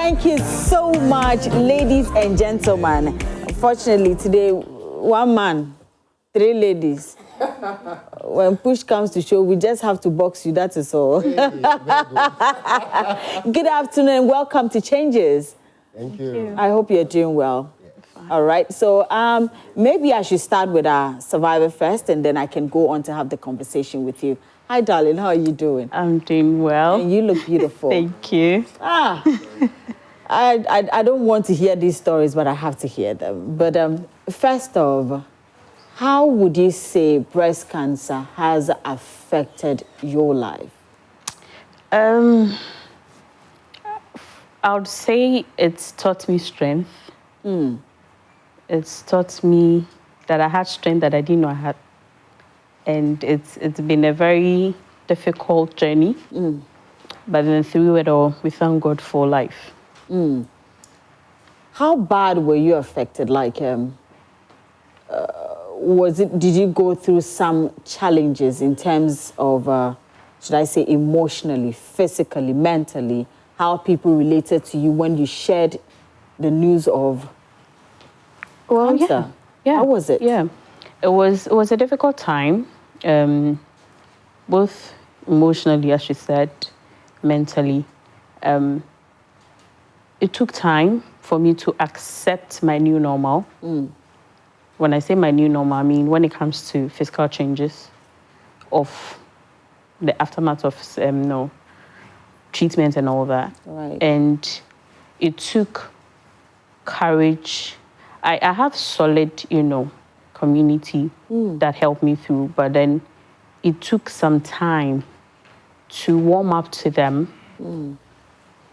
Thank you so much, ladies and gentlemen. Unfortunately, today, one man, 3 ladies. When push comes to shove, we just have to box you, that is all. Hey, good afternoon and welcome to Changes. Thank you. I hope you're doing well. Yes. All right, so maybe I should start with our survivor first, and then I can go on to have the conversation with you. Hi, darling, how are you doing? I'm doing well. And you look beautiful. Thank you. I don't want to hear these stories, but I have to hear them. But first off, how would you say breast cancer has affected your life? I would say it's taught me strength. It's taught me that I had strength that I didn't know I had. And it's been a very difficult journey. But then through it all, we thank God for life. How bad were you affected? Like, did you go through some challenges in terms of, should I say, emotionally, physically, mentally, how people related to you when you shared the news of cancer? Yeah. How was it? Yeah, it was a difficult time, both emotionally, as you said, mentally. It took time for me to accept my new normal. When I say my new normal, I mean when it comes to physical changes of the aftermath of treatment and all that. Right. And it took courage. I have solid, community that helped me through, but then it took some time to warm up to them.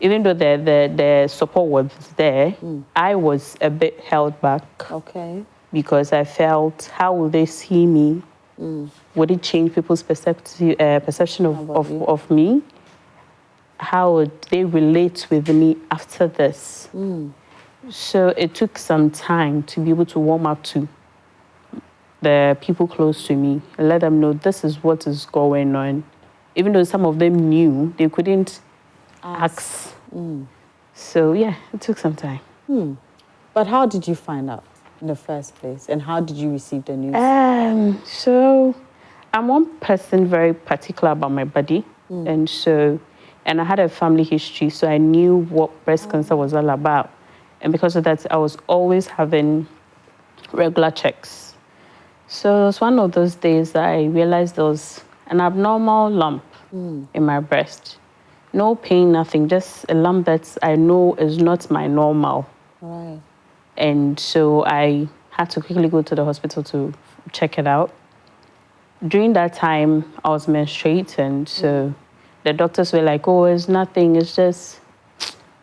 Even though the support was there, I was a bit held back. Okay. Because I felt, how will they see me? Would it change people's perception of me? How would they relate with me after this? So it took some time to be able to warm up to the people close to me and let them know this is what is going on. Even though some of them knew, they couldn't ask. So yeah, it took some time. But how did you find out in the first place? And how did you receive the news? So I'm one person very particular about my body. And I had a family history, so I knew what breast cancer was all about. And because of that, I was always having regular checks. So it was one of those days that I realized there was an abnormal lump in my breast. No pain, nothing, just a lump that I know is not my normal. Right. And so I had to quickly go to the hospital to check it out. During that time, I was menstruating, so the doctors were like, oh, it's nothing, it's just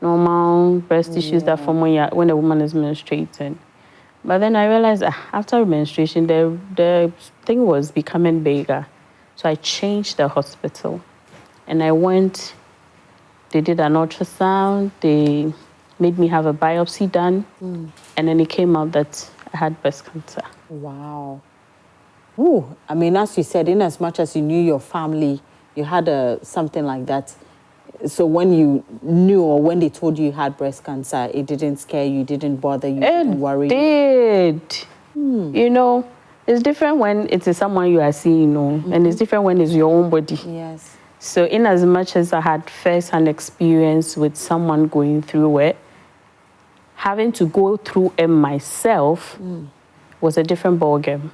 normal breast issues that form when a woman is menstruating. But then I realized after menstruation, the thing was becoming bigger. So I changed the hospital. And I went, they did an ultrasound, they made me have a biopsy done, and then it came out that I had breast cancer. Wow. Ooh, I mean, as you said, in as much as you knew your family, you had something like that. So when you knew or when they told you had breast cancer, it didn't scare you, didn't bother you, didn't worry you? It did. It's different when it is someone you are seeing, and it's different when it's your own body. Yes. So in as much as I had first-hand experience with someone going through it, having to go through it myself was a different ballgame.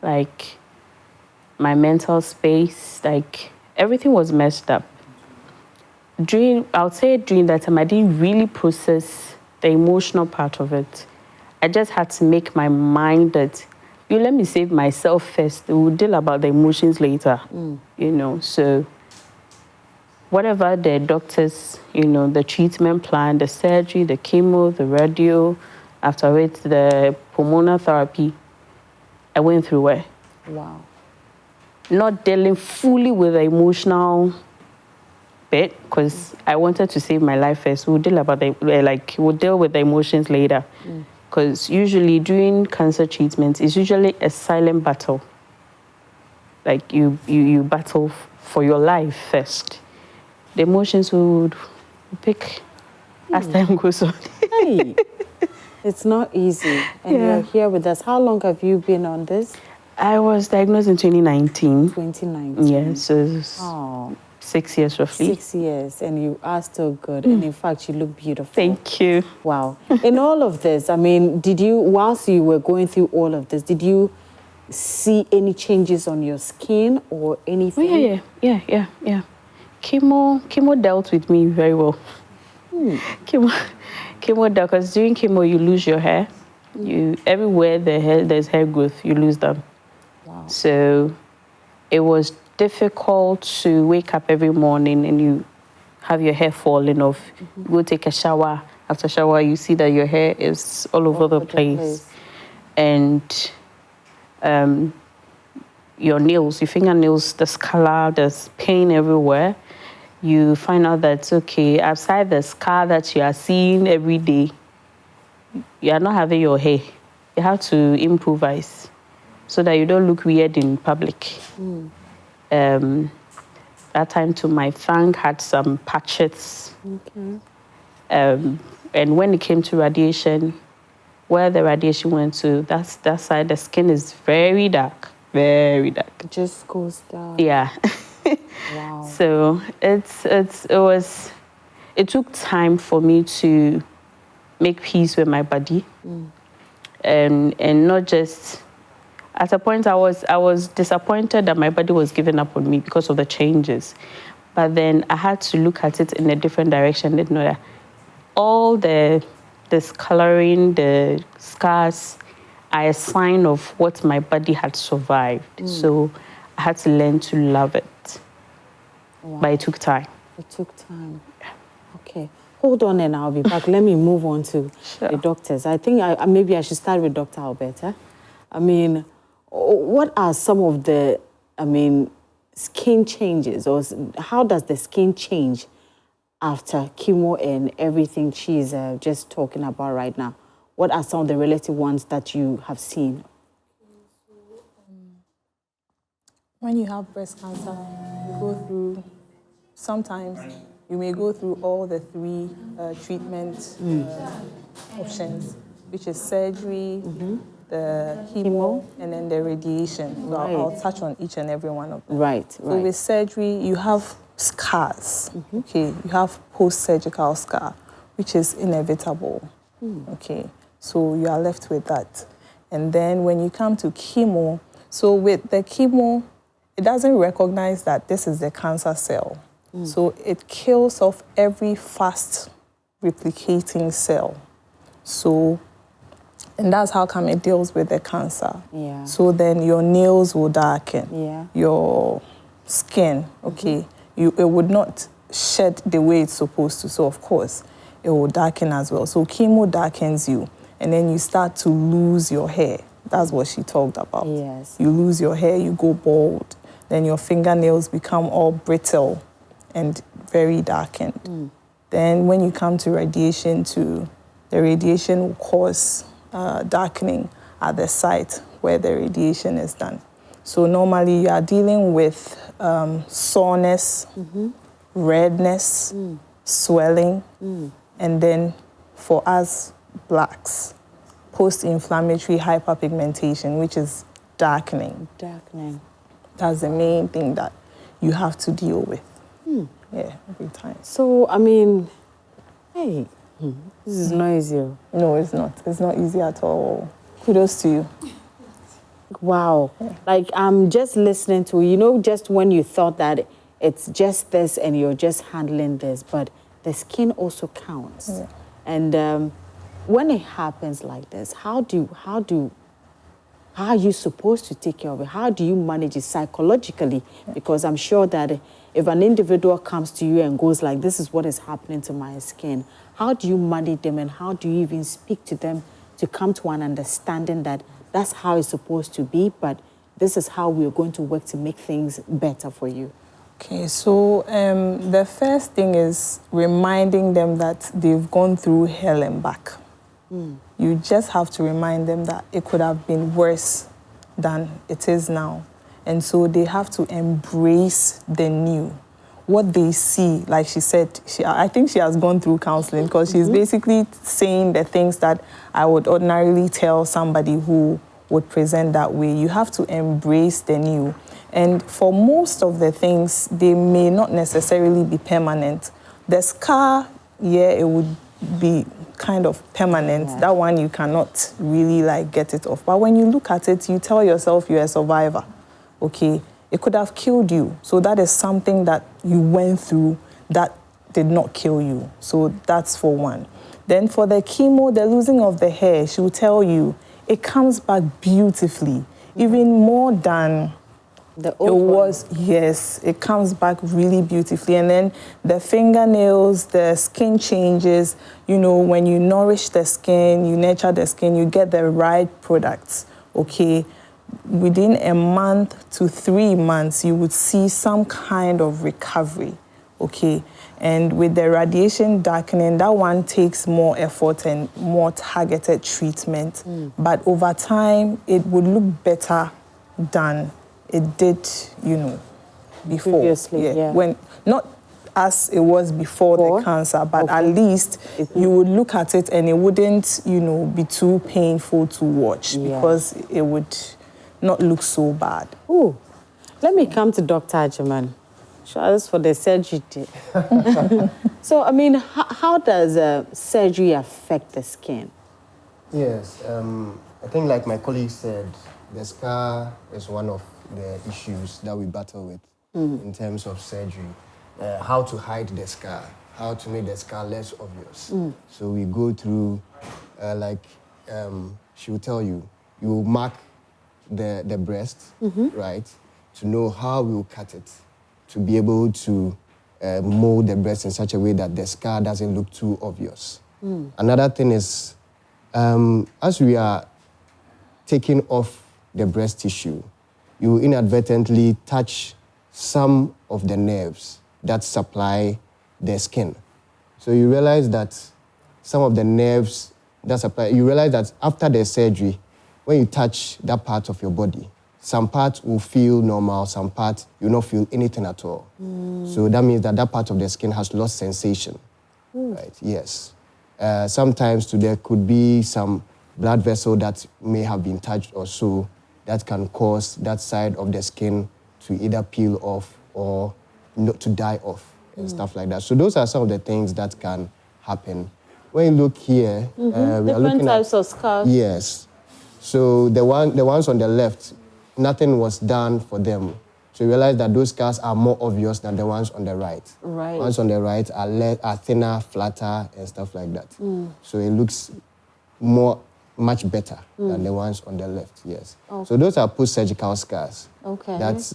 Like, my mental space, like, everything was messed up. During that time, I didn't really process the emotional part of it. I just had to make my mind that, let me save myself first. We'll deal about the emotions later, So whatever the doctors, the treatment plan, the surgery, the chemo, the radio, after it, the hormonal therapy, I went through it. Wow. Not dealing fully with the emotional bit, because I wanted to save my life first. We'll deal with the emotions later. Because usually during cancer treatment, it's usually a silent battle. Like you battle for your life first. The emotions would pick as time goes on. Hey, it's not easy. And you're here with us. How long have you been on this? I was diagnosed in 2019. 2019. Yeah, so 6 years roughly. 6 years, and you are still good. And in fact, you look beautiful. Thank you. Wow. In all of this, I mean, whilst you were going through all of this, did you see any changes on your skin or anything? Oh, yeah. Chemo dealt with me very well. Chemo dealt, because during chemo you lose your hair. Everywhere there's hair growth, you lose them. Wow. So it was difficult to wake up every morning and you have your hair falling off. You go take a shower. After shower, you see that your hair is all over the place. And your nails, your fingernails, the scar, there's pain everywhere. You find out that, okay, outside the scar that you are seeing every day, you are not having your hair. You have to improvise so that you don't look weird in public. That time too, my fang had some patches. Okay. And when it came to radiation, where the radiation went to, that side, the skin is very dark, very dark. It just goes down. Yeah. Wow. So it took time for me to make peace with my body, and not just. At a point, I was disappointed that my body was giving up on me because of the changes, but then I had to look at it in a different direction. And know that all the discoloring, the scars, are a sign of what my body had survived. So I had to learn to love it. Wow. But it took time. It took time. Okay. Hold on and I'll be back. Let me move on to the doctors. I think maybe I should start with Dr. Alberta. I mean, what are some of the, skin changes, or how does the skin change after chemo and everything she's just talking about right now? What are some of the relative ones that you have seen? When you have breast cancer, you go through, sometimes you may go through all the three treatment options, which is surgery, the chemo, and then the radiation. So I'll touch on each and every one of them. Right. So with surgery, you have scars, okay? You have post-surgical scar, which is inevitable, okay? So you are left with that. And then when you come to chemo, so with the chemo, it doesn't recognize that this is the cancer cell. So it kills off every fast replicating cell. So, and that's how come it deals with the cancer. Yeah. So then your nails will darken. Yeah. Your skin, okay, it would not shed the way it's supposed to. So of course, it will darken as well. So chemo darkens you, and then you start to lose your hair. That's what she talked about. Yes. You lose your hair, you go bald. Then your fingernails become all brittle and very darkened. Then when you come to radiation too, the radiation will cause darkening at the site where the radiation is done. So normally you are dealing with soreness, redness, swelling, and then for us blacks, post-inflammatory hyperpigmentation, which is darkening. Darkening. That's the main thing that you have to deal with. Yeah, every time. So, hey, this is not easy. No, it's not. It's not easy at all. Kudos to you. Wow. Yeah. Like, I'm just listening to, just when you thought that it's just this and you're just handling this, but the skin also counts. Yeah. And when it happens like this, how are you supposed to take care of it? How do you manage it psychologically? Yeah. Because I'm sure that if an individual comes to you and goes like, this is what is happening to my skin, how do you manage them and how do you even speak to them to come to an understanding that that's how it's supposed to be, but this is how we're going to work to make things better for you? Okay, so the first thing is reminding them that they've gone through hell and back. You just have to remind them that it could have been worse than it is now. And so they have to embrace the new. what they see, like she said, I think she has gone through counseling, because she's basically saying the things that I would ordinarily tell somebody who would present that way. You have to embrace the new. And for most of the things, they may not necessarily be permanent. The scar, yeah, it would be kind of permanent. Yeah. That one you cannot really like get it off. But when you look at it, you tell yourself you're a survivor, okay? It could have killed you. So that is something that you went through that did not kill you. So that's for one. Then for the chemo, the losing of the hair, she will tell you, it comes back beautifully, even more than the old it was. Yes, it comes back really beautifully. And then the fingernails, the skin changes. You know, when you nourish the skin, you nurture the skin, you get the right products, okay? Within a month to 3 months, you would see some kind of recovery, okay? And with the radiation darkening, that one takes more effort and more targeted treatment. But over time, it would look better than it did, you know, before. Previously, yeah. When, not as it was before the cancer, but at least you would look at it and it wouldn't, you know, be too painful to watch, because it would not look so bad. Ooh, let me come to Dr. Agyemang. Charles, for the surgery. So, I mean, how does surgery affect the skin? Yes, I think like my colleague said, the scar is one of the issues that we battle with in terms of surgery. How to hide the scar, how to make the scar less obvious. So we go through, she will tell you, you will mark the breast, right, to know how we will cut it, to be able to mold the breast in such a way that the scar doesn't look too obvious. Another thing is, as we are taking off the breast tissue, you inadvertently touch some of the nerves that supply the skin. So you realize that some of the nerves that supply, you realize that after the surgery, when you touch that part of your body, some parts will feel normal, some parts you will not feel anything at all. So that means that that part of the skin has lost sensation, right? Yes. Sometimes there could be some blood vessel that may have been touched or so that can cause that side of the skin to either peel off or not to die off and stuff like that. So those are some of the things that can happen. When you look here, we are different looking types at, of scars. Yes. So the ones on the left, nothing was done for them. So you realize that those scars are more obvious than the ones on the right. Right. Ones on the right are thinner, flatter, and stuff like that. So it looks much better than the ones on the left, yes. Okay. So those are post-surgical scars. Okay. That's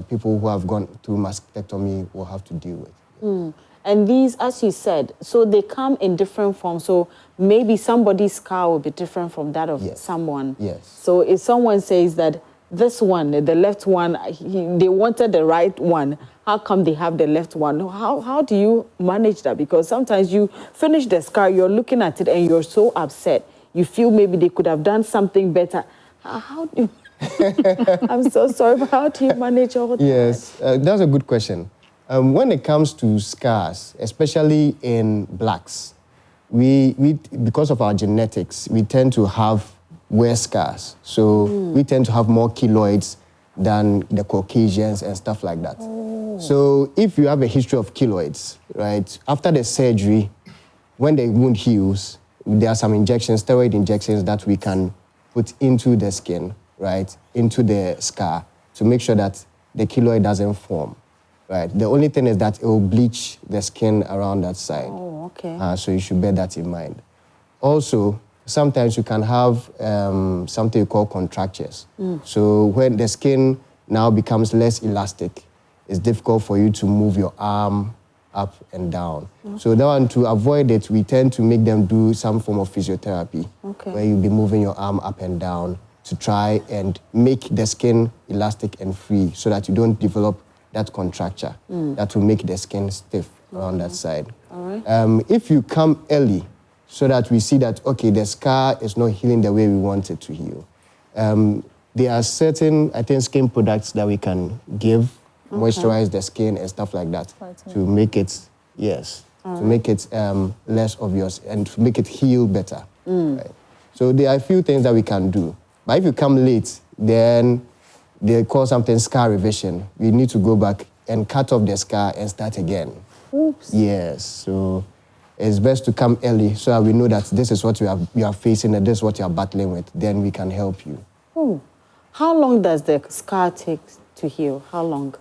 people who have gone through mastectomy will have to deal with. And these, as you said, so they come in different forms. So maybe somebody's scar will be different from that of someone. Yes. So if someone says that this one, the left one, they wanted the right one, how come they have the left one? How do you manage that? Because sometimes you finish the scar, you're looking at it and you're so upset. You feel maybe they could have done something better. How do you... I'm so sorry, but how do you manage all that? Yes, that's a good question. When it comes to scars, especially in blacks, we because of our genetics, we tend to have wear scars. So we tend to have more keloids than the Caucasians and stuff like that. So if you have a history of keloids, right, after the surgery, when the wound heals, there are some injections, steroid injections that we can put into the skin, right, into the scar to make sure that the keloid doesn't form, right? The only thing is that it will bleach the skin around that side. Oh, okay. So you should bear that in mind. Also, sometimes you can have something you call contractures. So when the skin now becomes less elastic, it's difficult for you to move your arm up and down. So that one, to avoid it, we tend to make them do some form of physiotherapy, where you'll be moving your arm up and down to try and make the skin elastic and free so that you don't develop that contracture that will make the skin stiff around that side. All right. If you come early, so that we see that, okay, the scar is not healing the way we want it to heal, there are certain, I think, skin products that we can give moisturize the skin and stuff like that to make it, to make it less obvious and to make it heal better. Right? So there are a few things that we can do. But if you come late, then they call something scar revision. We need to go back and cut off the scar and start again. Oops. Yes, so it's best to come early so that we know that this is what you are facing and this is what you are battling with. Then we can help you. Oh. How long does the scar take to heal? How long?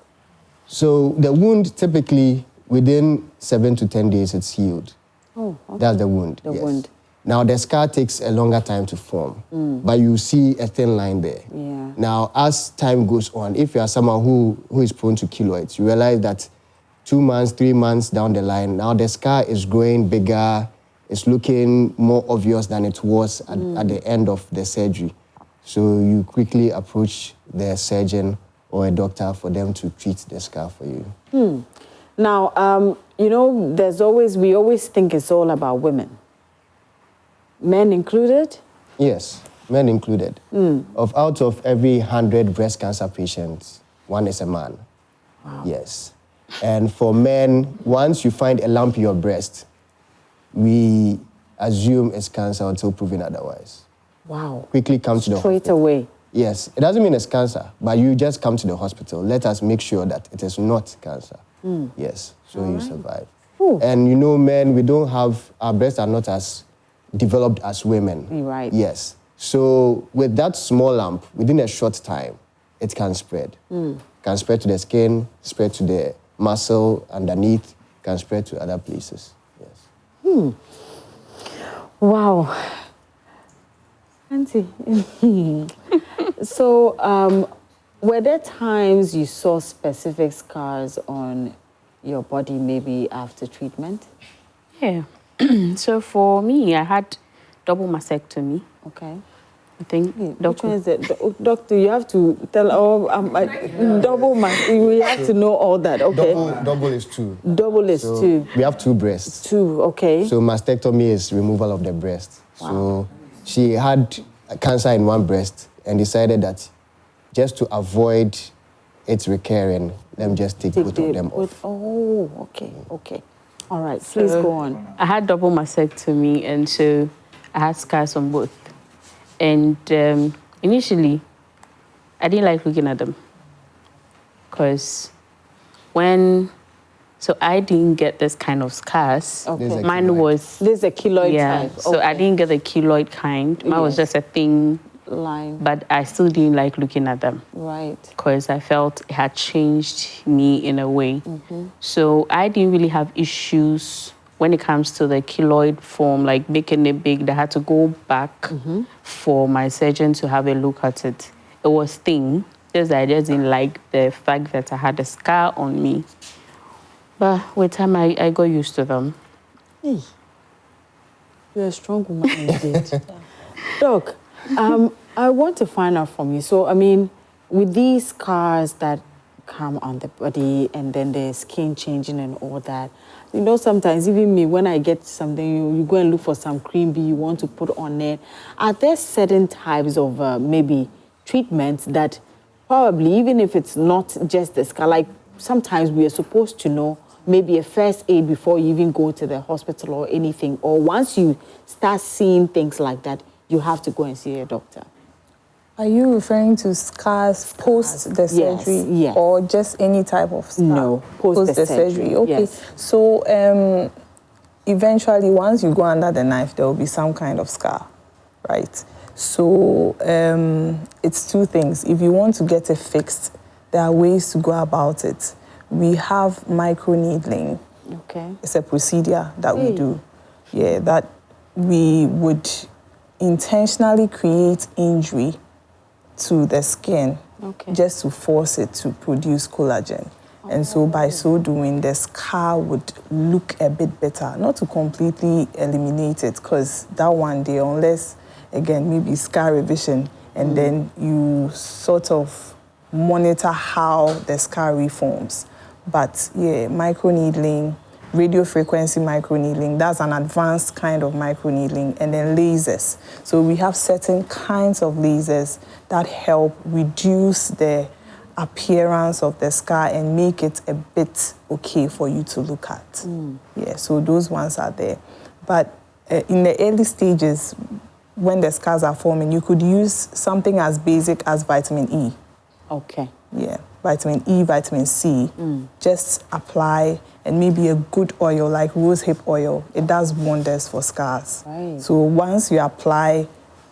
So the wound, typically, within 7 to 10 days, it's healed. Oh, okay. That's the wound. The wound. Now, the scar takes a longer time to form, but you see a thin line there. Yeah. Now, as time goes on, if you are someone who is prone to keloids, you realize that 2 months, 3 months down the line, now the scar is growing bigger, it's looking more obvious than it was at the end of the surgery. So you quickly approach the surgeon or a doctor for them to treat the scar for you. Now, you know, we always think it's all about women. Men included? Yes, men included. Out of every 100 breast cancer patients, 1 is a man. Wow. Yes. And for men, once you find a lump in your breast, we assume it's cancer until proven otherwise. Wow. Quickly come to the hospital. Straight away. Yes, it doesn't mean it's cancer, but you just come to the hospital. Let us make sure that it is not cancer. Yes, so you survive. Ooh. And you know, men, we don't have, our breasts are not as developed as women. Right. Yes. So with that small lump, within a short time, it can spread. Can spread to the skin, spread to the muscle underneath, can spread to other places. Yes. Wow. Auntie. So, were there times you saw specific scars on your body, maybe after treatment? Yeah. So for me, I had double mastectomy. Okay. I think. Which one is it? Doctor, you have to tell double we have to know all that. Okay. Double is 2. Double is 2. We have 2 breasts. 2, okay. So mastectomy is removal of the breast. Wow. So she had cancer in 1 breast and decided that just to avoid it recurring, let me just take both of them off. Oh, okay, okay. All right, please go on. I had double mastectomy, and so I had scars on both. And initially, I didn't like looking at them because so I didn't get this kind of scars. Okay. Mine was... This is a keloid type. So I didn't get the keloid kind. Mine was just a thin line. But I still didn't like looking at them. Right. Because I felt it had changed me in a way. So I didn't really have issues when it comes to the keloid form, like making it big. I had to go back for my surgeon to have a look at it. It was thin. Just I just didn't like the fact that I had a scar on me. But with time, I got used to them. Hey, you're a strong woman indeed. Doc, I want to find out from you. So, I mean, with these scars that come on the body and then the skin changing and all that, you know, sometimes even me, when I get something, you go and look for some cream B you want to put on it. Are there certain types of maybe treatments that probably, even if it's not just the scar, like sometimes we are supposed to know maybe a first aid before you even go to the hospital or anything, or once you start seeing things like that, you have to go and see a doctor? Are you referring to scars post the surgery? Yes. Or just any type of scar? No, post the surgery. Okay. Yes. So eventually, once you go under the knife, there will be some kind of scar, right? So it's 2 things. If you want to get it fixed, there are ways to go about it. We have microneedling. Okay. It's a procedure that we do. Yeah, that we would intentionally create injury to the skin just to force it to produce collagen. And so by so doing, the scar would look a bit better. Not to completely eliminate it, because that one day, unless, again, maybe scar revision, and then you sort of monitor how the scar reforms. But yeah, microneedling, radiofrequency microneedling, that's an advanced kind of microneedling, and then lasers. So we have certain kinds of lasers that help reduce the appearance of the scar and make it a bit okay for you to look at. Yeah, so those ones are there. But in the early stages, when the scars are forming, you could use something as basic as vitamin E. Okay. Yeah, vitamin E, vitamin C. Just apply, and maybe a good oil like rosehip oil. It does wonders for scars. Right. So once you apply,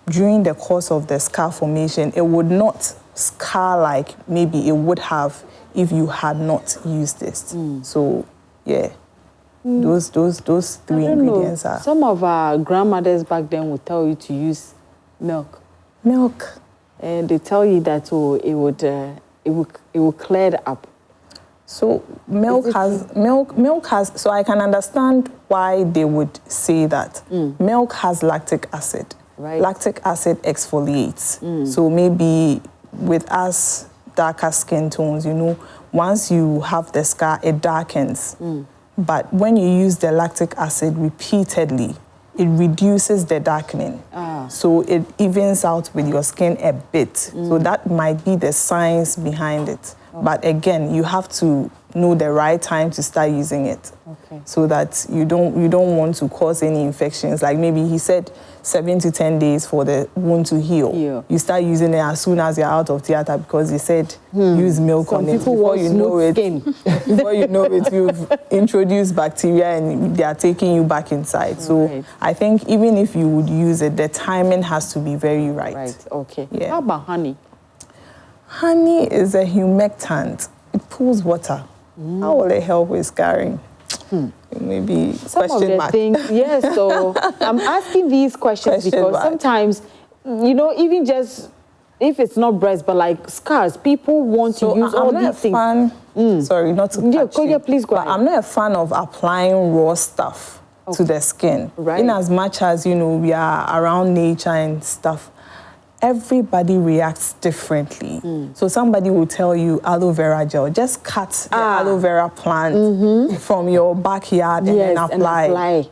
during the course of the scar formation, it would not scar like maybe it would have if you had not used this. So yeah, those three ingredients are. Some of our grandmothers back then would tell you to use milk. Milk. And they tell you that it would clear it up. So milk has, so I can understand why they would say that. Milk has lactic acid. Right. Lactic acid exfoliates. So maybe with us darker skin tones, you know, once you have the scar, it darkens. But when you use the lactic acid repeatedly, it reduces the darkening. So it evens out with your skin a bit. So that might be the science behind it. But again, you have to know the right time to start using it. Okay. So that you don't want to cause any infections. Like maybe he said 7 to 10 days for the wound to heal. Yeah. You start using it as soon as you're out of theater because he said use milk Some on it. people Before want you know smooth it, skin. before you know it, you've introduced bacteria and they are taking you back inside. So Right. I think even if you would use it, the timing has to be very right. Right, okay. Yeah. How about honey? Honey is a humectant. It pulls water. How will it help with scarring? Maybe Some of question the mark. things, yes, so I'm asking these questions Question because mark. sometimes, you know, even just if it's not breast, but like scars, people want to use all I'm not these a things. fan. Sorry, not to Yeah, cut you, yeah, please go but ahead. I'm not a fan of applying raw stuff to the skin. Right. In as much as, you know, we are around nature and stuff, everybody reacts differently. So somebody will tell you aloe vera gel, just cut the aloe vera plant from your backyard and then Yes, apply.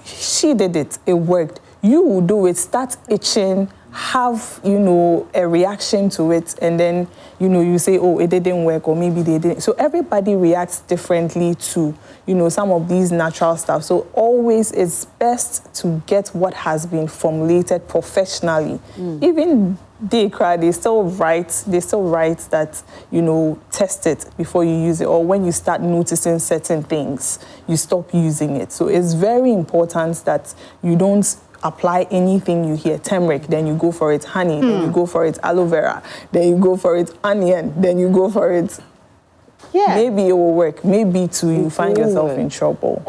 She did it, it worked. You will do it, start itching, have, you know, a reaction to it, and then, you know, you say, oh, it didn't work, or maybe they didn't. So everybody reacts differently to, you know, some of these natural stuff. So always it's best to get what has been formulated professionally. Even they still write that, you know, test it before you use it, or when you start noticing certain things, you stop using it. So it's very important that you don't apply anything you hear, turmeric, then you go for it, honey, then you go for it, aloe vera, then you go for it, onion, then you go for it. Yeah. Maybe it will work, maybe too you find yourself in trouble.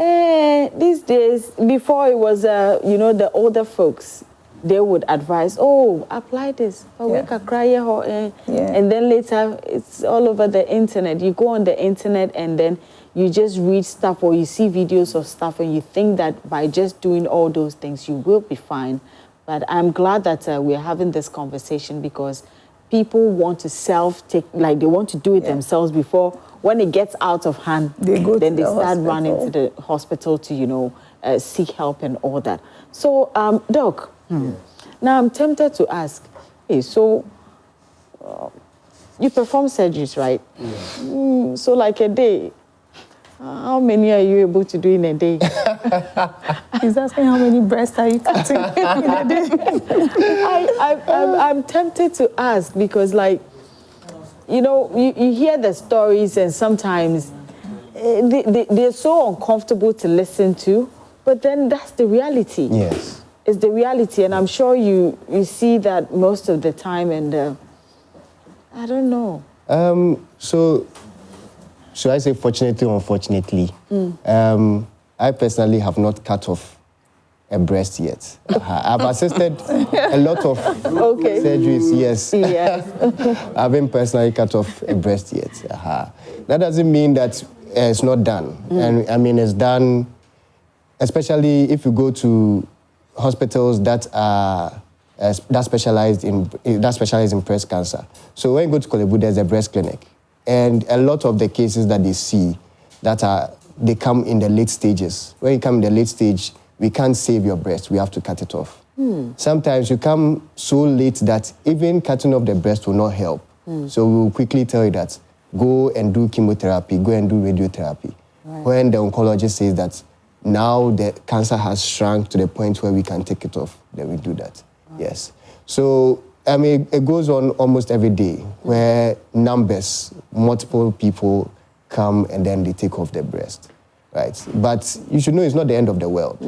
These days, before it was, you know, the older folks, they would advise, oh, apply this. And then later, it's all over the internet. You go on the internet and then you just read stuff or you see videos of stuff and you think that by just doing all those things, you will be fine. But I'm glad that we're having this conversation because people want to they want to do it themselves before, when it gets out of hand, then they start running to the hospital to, you know, seek help and all that. So, Doc, now I'm tempted to ask, hey, so you perform surgeries, right? Yeah. So like a day, how many are you able to do in a day? He's asking how many breasts are you cutting in a day? I'm tempted to ask because, like, you know, you hear the stories and sometimes they're so uncomfortable to listen to, but then that's the reality. Yes. It's the reality, and I'm sure you see that most of the time, and I don't know. So, should I say fortunately or unfortunately? I personally have not cut off a breast yet. I've assisted a lot of surgeries, yes. I haven't personally cut off a breast yet. That doesn't mean that it's not done. And I mean, it's done, especially if you go to hospitals that are that specialize in breast cancer. So when you go to Kolebu, there's a breast clinic. And a lot of the cases that they see they come in the late stages. When you come in the late stage, we can't save your breast, we have to cut it off. Sometimes you come so late that even cutting off the breast will not help. So we will quickly tell you that go and do chemotherapy, go and do radiotherapy. Right. When the oncologist says that now the cancer has shrunk to the point where we can take it off, then we do that. Right. Yes. So, I mean, it goes on almost every day where numbers, multiple people come and then they take off their breast, right? But you should know it's not the end of the world.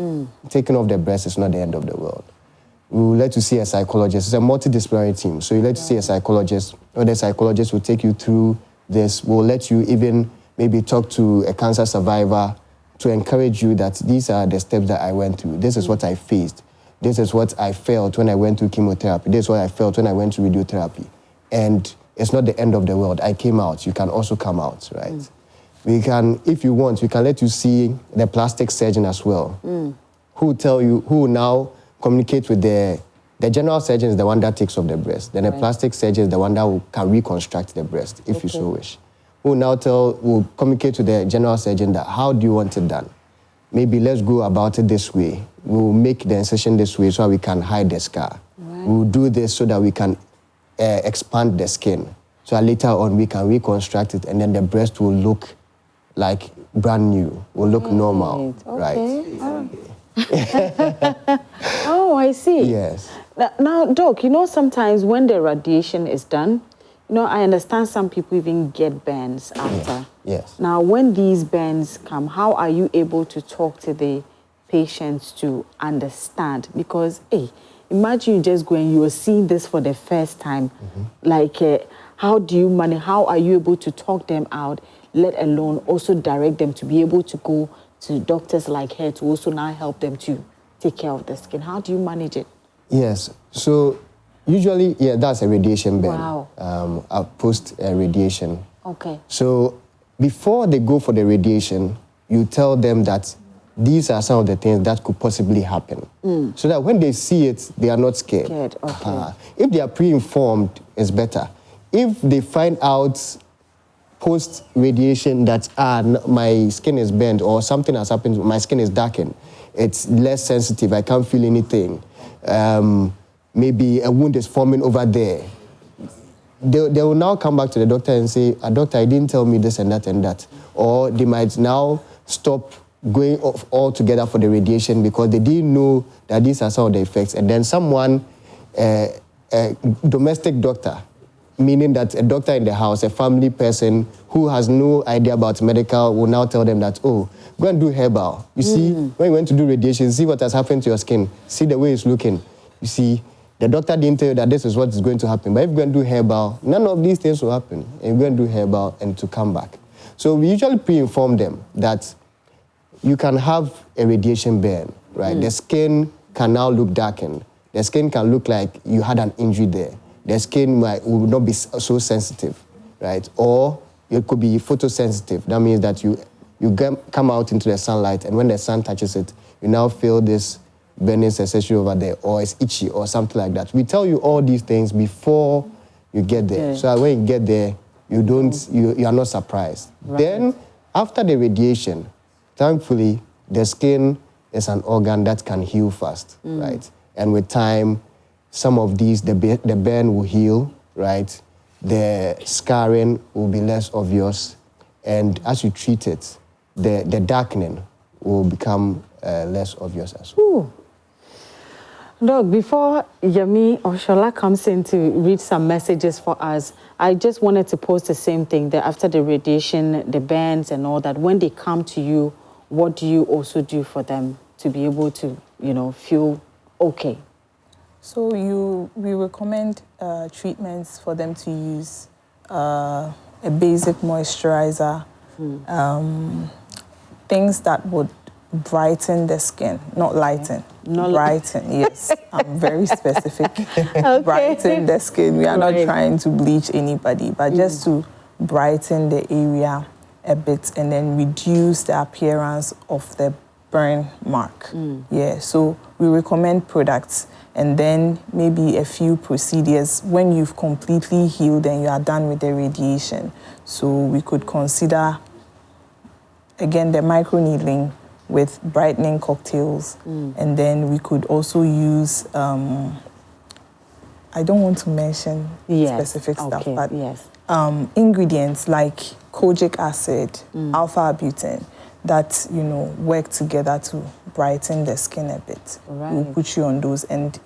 Taking off the breast is not the end of the world. We will let you see a psychologist. It's a multidisciplinary team. So you let you see a psychologist, or the psychologist will take you through this. We'll let you even maybe talk to a cancer survivor to encourage you that these are the steps that I went through. This is what I faced. This is what I felt when I went through chemotherapy. This is what I felt when I went to radiotherapy. And it's not the end of the world. I came out. You can also come out, right? We can, if you want, we can let you see the plastic surgeon as well, who will tell you, who will now communicate with the general surgeon is the one that takes off the breast. Then the plastic surgeon is the one that can reconstruct the breast, if you so wish. Who now will communicate to the general surgeon that how do you want it done? Maybe let's go about it this way. We'll make the incision this way so we can hide the scar. Right. We'll do this so that we can expand the skin. So that later on we can reconstruct it and then the breast will look like brand new, will look normal, right? Oh, I see. Yes. Now, Doc, you know, sometimes when the radiation is done, you know, I understand some people even get burns after. Yes. Now, when these burns come, how are you able to talk to the patients to understand? Because, hey, imagine you just go and you're seeing this for the first time. Like, how do you manage? How are you able to talk them out, let alone also direct them to be able to go to doctors like her to also now help them to take care of the skin? How do you manage it? Yes. So usually, that's a radiation burn. Wow. A post-radiation. Okay. So before they go for the radiation, you tell them that these are some of the things that could possibly happen. So that when they see it, they are not scared. Okay. If they are pre-informed, it's better. If they find out post-radiation that my skin is burned or something has happened, my skin is darkened, it's less sensitive, I can't feel anything, maybe a wound is forming over there, they will now come back to the doctor and say, doctor, I didn't tell me this and that and that. Or they might now stop going off altogether for the radiation because they didn't know that these are some of the effects. And then someone, a domestic doctor, meaning that a doctor in the house, a family person who has no idea about medical, will now tell them that, oh, go and do herbal. You see, when you went to do radiation, see what has happened to your skin. See the way it's looking. You see, the doctor didn't tell you that this is what is going to happen. But if you go and do herbal, none of these things will happen. And you go and do herbal and to come back. So we usually pre-inform them that you can have a radiation burn, right? The skin can now look darkened. The skin can look like you had an injury there. The skin will not be so sensitive, right? Or it could be photosensitive. That means that you come out into the sunlight, and when the sun touches it, you now feel this burning sensation over there, or it's itchy, or something like that. We tell you all these things before you get there, so that when you get there, you are not surprised. Right. Then, after the radiation, thankfully, the skin is an organ that can heal fast, right? And with time, some of these, the burn will heal, right? The scarring will be less obvious. And as you treat it, the darkening will become less obvious as well. Doc, before Yemi or Shola comes in to read some messages for us, I just wanted to post the same thing, that after the radiation, the burns and all that, when they come to you, what do you also do for them to be able to, feel okay? So we recommend treatments for them to use, a basic moisturizer, things that would brighten the skin, not lighten. Brighten, yes. I'm very specific. Okay. Brighten the skin. We are not trying to bleach anybody, but just to brighten the area a bit and then reduce the appearance of the burn mark. Yeah, so we recommend products and then maybe a few procedures when you've completely healed and you are done with the radiation. So we could consider, again, the microneedling with brightening cocktails. And then we could also use I don't want to mention specific stuff, but ingredients like kojic acid, alpha-butane, that, you know, work together to brighten the skin a bit. Right. We'll put you on those. And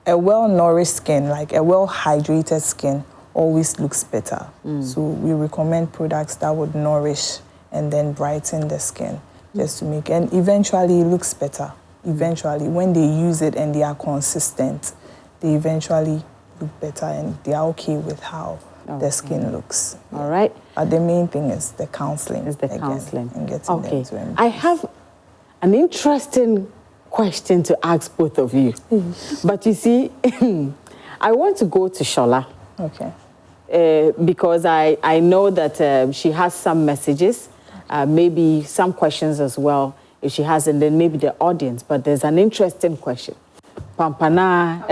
a well-nourished skin, like a well-hydrated skin, always looks better. So we recommend products that would nourish and then brighten the skin, just to make, and eventually it looks better. Eventually, when they use it and they are consistent, they eventually look better and they are okay with how the skin looks. All right. But the main thing is the counseling. Is the counseling. And getting them to embrace. I have an interesting question to ask both of you. But you see, I want to go to Shola. Okay. Because I know that she has some messages, maybe some questions as well. If she has, and then maybe the audience. But there's an interesting question. Pampana.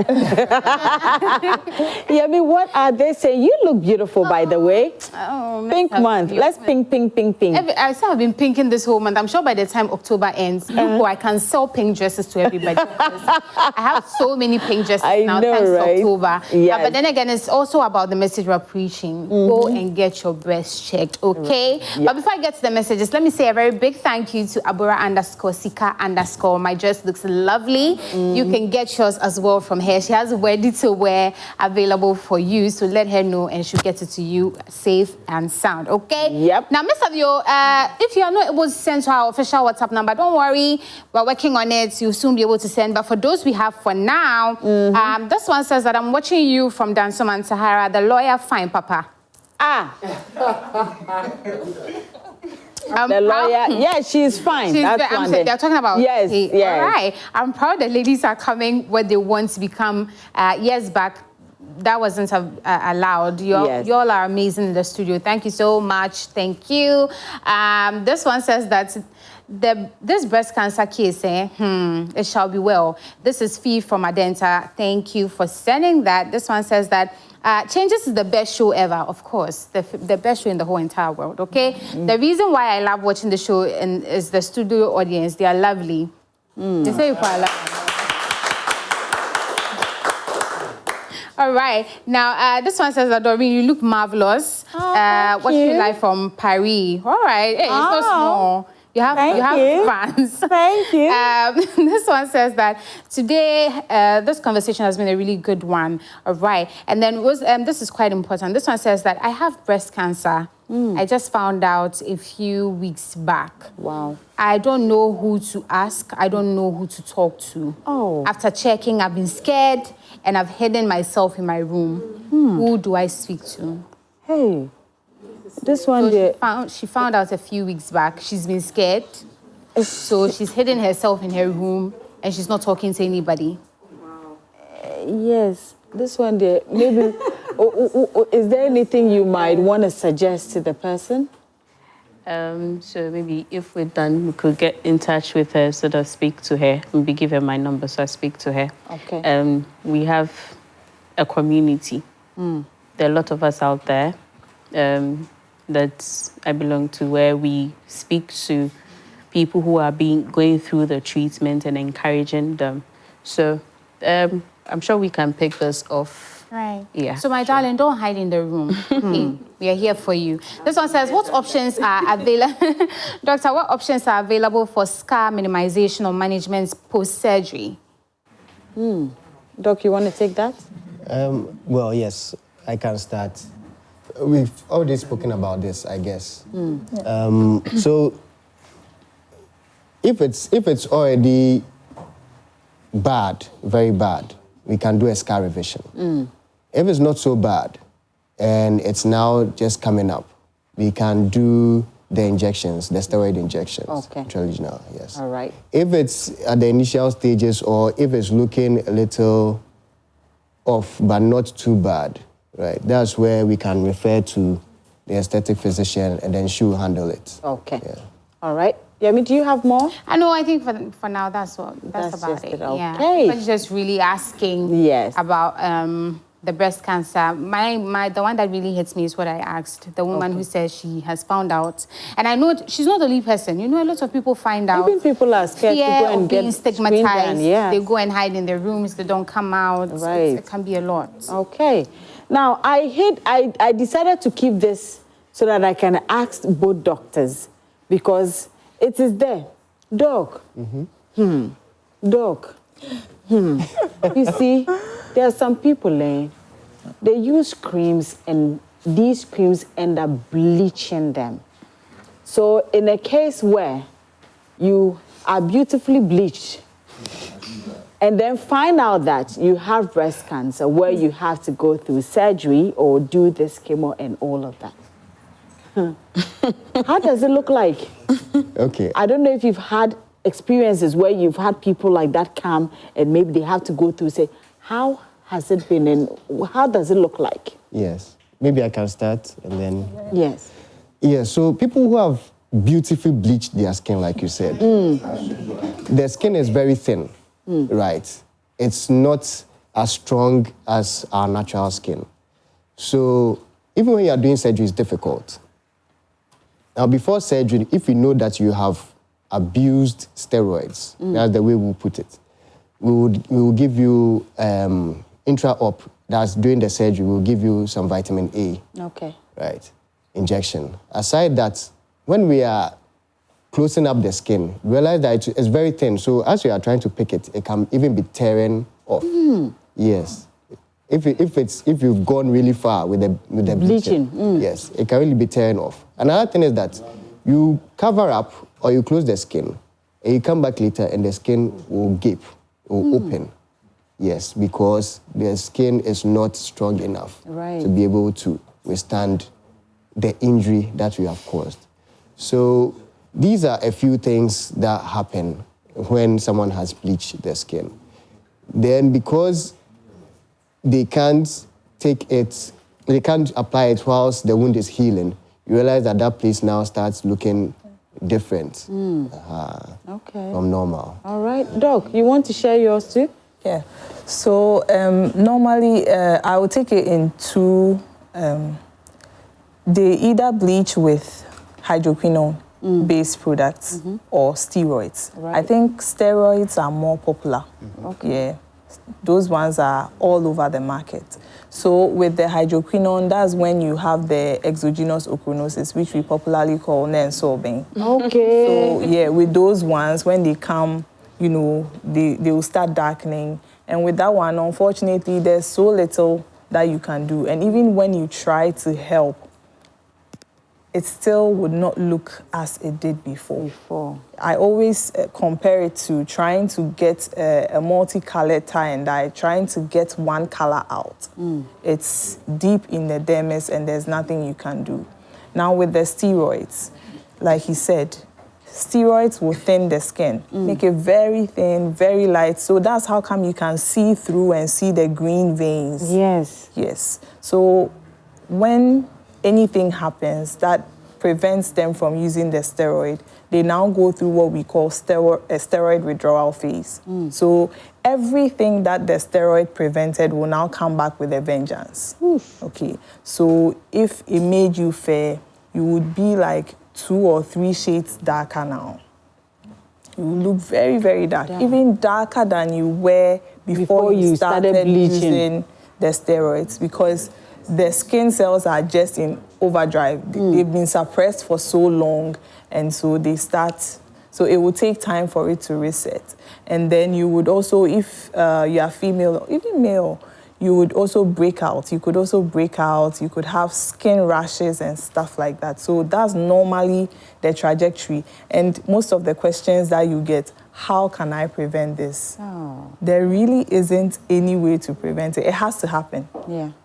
Yeah, I mean, what are they saying? You look beautiful, by the way. Oh, pink month. Let's pink. I still have been pinking this whole month. I'm sure by the time October ends, I can sell pink dresses to everybody. I have so many pink dresses now, thanks to October. Yes. But then again, it's also about the message we're preaching. Go and get your breast checked, okay? Yeah. But before I get to the messages, let me say a very big thank you to Abura_Sika_. My dress looks lovely. You can get yours as well from her. She has ready to wear available for you, so let her know and she'll get it to you safe and sound, okay? Yep. Now, Miss Avio, if you are not able to send to our official WhatsApp number, don't worry, we're working on it. You'll soon be able to send. But for those we have for now, this one says that I'm watching you from Dansoman Sahara, the lawyer, fine, Papa. The lawyer, yeah, she's fine. That's one thing. They're talking about. Yes, yes. All right. I'm proud that ladies are coming where they want to become. Years back, that wasn't allowed. Y'all are amazing in the studio. Thank you so much. Thank you. This one says that this breast cancer case, it shall be well. This is Fee from Adenta. Thank you for sending that. This one says that Changes is the best show ever, of course. The best show in the whole entire world, okay? The reason why I love watching the show is the studio audience. They are lovely. They say you are lovely. All right. Now, this one says that, Doreen, you look marvelous. Watching you live from Paris. All right. Hey, it's so small. You have fans. Thank you. This one says that today, this conversation has been a really good one. All right. And then this is quite important. This one says that I have breast cancer. I just found out a few weeks back. Wow. I don't know who to ask. I don't know who to talk to. Oh. After checking, I've been scared and I've hidden myself in my room. Who do I speak to? Hey. This one she found out a few weeks back. She's been scared. So she's hidden herself in her room and she's not talking to anybody. Wow. Yes. This one there, maybe, is there anything you might want to suggest to the person? So maybe if we're done, we could get in touch with her, sort of speak to her. Maybe give her my number so I speak to her. Okay. We have a community. There are a lot of us out there that I belong to, where we speak to people who are going through the treatment and encouraging them. So I'm sure we can pick this off. Right. Yeah. So, my darling, don't hide in the room. Okay? We are here for you. This one says, what options are available? Doctor, what options are available for scar minimization or management post-surgery? Doc, you want to take that? Well, yes, I can start. We've already spoken about this, I guess. So, if it's already bad, very bad, we can do a scar revision. If it's not so bad and it's now just coming up, we can do the injections, the steroid injections. Okay. Intralesional, yes. All right. If it's at the initial stages or if it's looking a little off but not too bad, right, that's where we can refer to the aesthetic physician and then she will handle it. Okay. Yeah. All right. Yemi, do you have more? I know, I think for now, that's about just it. it. Yeah. Okay. But just really asking about the breast cancer, the one that really hits me is what I asked. The woman who says she has found out. And I know she's not the only person. You know, a lot of people find out. Even people are scared to go and get stigmatized. Yeah. They go and hide in their rooms. They don't come out. Right. It can be a lot. Okay. Now, I decided to keep this so that I can ask both doctors because it is there. Doc. Doc. You see, there are some people, they use creams and these creams end up bleaching them. So in a case where you are beautifully bleached and then find out that you have breast cancer where you have to go through surgery or do this chemo and all of that. How does it look like? Okay. I don't know if you've had experiences where you've had people like that come and maybe they have to go through, say, how has it been and how does it look like? Yes. Maybe I can start and then... Yes. Yeah, so people who have beautifully bleached their skin, like you said, their skin is very thin, right? It's not as strong as our natural skin. So even when you are doing surgery, it's difficult. Now, before surgery, if you know that you have abused steroids, that's the way we put it, we will give you intra-op, that's during the surgery, we'll give you some vitamin A. Okay. Right, injection. Aside that, when we are closing up the skin, realize that it's very thin, so as you are trying to pick it, it can even be tearing off. Yes. If you've gone really far with the bleaching, yes, it can really be tearing off. Another thing is that you cover up or you close the skin, and you come back later and the skin will gape, will open. Yes, because the skin is not strong enough to be able to withstand the injury that we have caused. So these are a few things that happen when someone has bleached their skin. Then because they can't take it, they can't apply it whilst the wound is healing, you realize that that place now starts looking different from normal. All right. Doc, you want to share yours too? Yeah. So normally I would take it in two. They either bleach with hydroquinone-based products or steroids. Right. I think steroids are more popular. Yeah. Those ones are all over the market. So with the hydroquinone, that's when you have the exogenous ochronosis, which we popularly call nensorbing. Okay. So yeah, with those ones, when they come, you know, they will start darkening. And with that one, unfortunately, there's so little that you can do. And even when you try to help, it still would not look as it did before. I always compare it to trying to get a multicolored tie and dye, trying to get one color out. It's deep in the dermis and there's nothing you can do. Now with the steroids, like he said, steroids will thin the skin, make it very thin, very light. So that's how come you can see through and see the green veins. Yes. So when anything happens that prevents them from using the steroid, they now go through what we call a steroid withdrawal phase. So everything that the steroid prevented will now come back with a vengeance. Okay. So if it made you fair, you would be like 2 or 3 shades darker now. You look very, very dark, even darker than you were before you started using the steroids, because the skin cells are just in overdrive. They've been suppressed for so long, and so they start. So it will take time for it to reset. And then you would also, if you are female or even male, you would also break out. You could also break out. You could have skin rashes and stuff like that. So that's normally the trajectory. And most of the questions that you get, how can I prevent this? There really isn't any way to prevent it. It has to happen.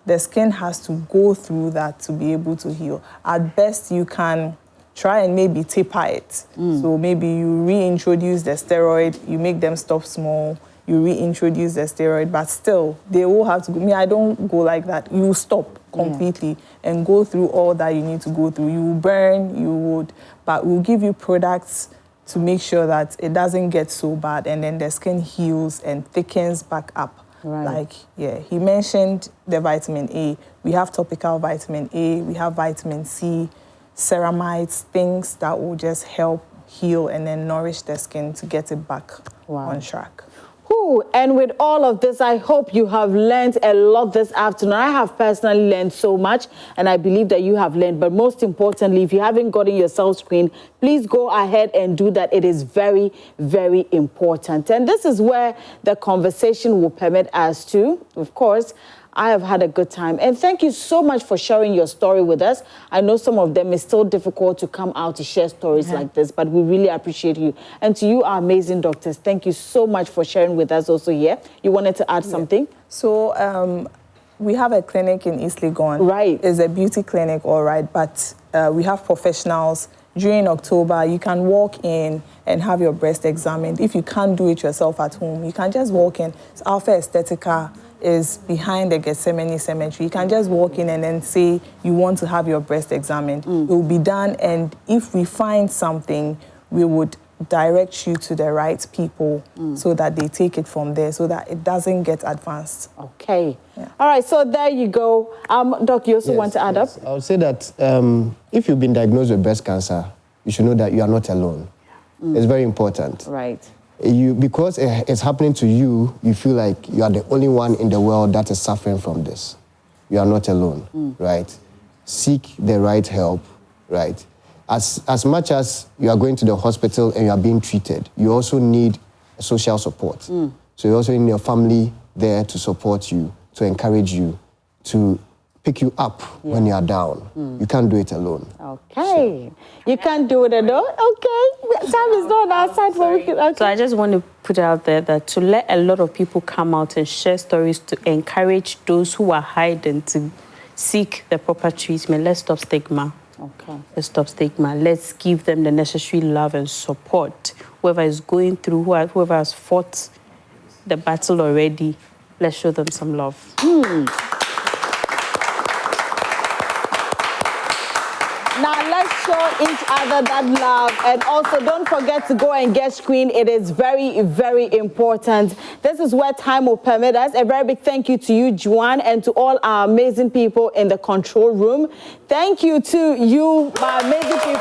The skin has to go through that to be able to heal. At best, you can try and maybe taper it. So maybe you reintroduce the steroid, you make them stop small, you reintroduce the steroid, but still, they will have to go. I don't go like that. You stop completely and go through all that you need to go through. You will burn, but we'll give you products to make sure that it doesn't get so bad, and then the skin heals and thickens back up. Right. Like, yeah, he mentioned the vitamin A. We have topical vitamin A, we have vitamin C, ceramides, things that will just help heal and then nourish the skin to get it back on track. And with all of this, I hope you have learned a lot this afternoon. I have personally learned so much, and I believe that you have learned. But most importantly, if you haven't gotten yourself screened, please go ahead and do that. It is very, very important. And this is where the conversation will permit us to, of course, I have had a good time. And thank you so much for sharing your story with us. I know some of them is still difficult to come out to share stories like this, but we really appreciate you. And to you, our amazing doctors, thank you so much for sharing with us also here. You wanted to add something? So we have a clinic in East Legon. Right. It's a beauty clinic, all right, but we have professionals. During October, you can walk in and have your breast examined. If you can't do it yourself at home, you can just walk in. It's Alpha Aesthetica is behind the Gethsemane Cemetery. You can just walk in and then say you want to have your breast examined. It will be done, and if we find something, we would direct you to the right people so that they take it from there, so that it doesn't get advanced. Okay. Yeah. All right, so there you go. Doc, you also want to add up? I would say that if you've been diagnosed with breast cancer, you should know that you are not alone. It's very important. Right. Because it's happening to you, you feel like you are the only one in the world that is suffering from this. You are not alone, right? Seek the right help, right? As much as you are going to the hospital and you are being treated, you also need social support. So you also need your family there to support you, to encourage you, to pick you up when you are down. You can't do it alone. Okay. You can't do it alone? Okay. Time is not on our side. So I just want to put out there that to let a lot of people come out and share stories to encourage those who are hiding to seek the proper treatment. Let's stop stigma. Okay. Let's stop stigma. Let's give them the necessary love and support. Whoever is going through, whoever has fought the battle already, let's show them some love. Now, let's show each other that love. And also, don't forget to go and get screened. It is very, very important. This is where time will permit us. A very big thank you to you, Juan, and to all our amazing people in the control room. Thank you to you, my amazing people.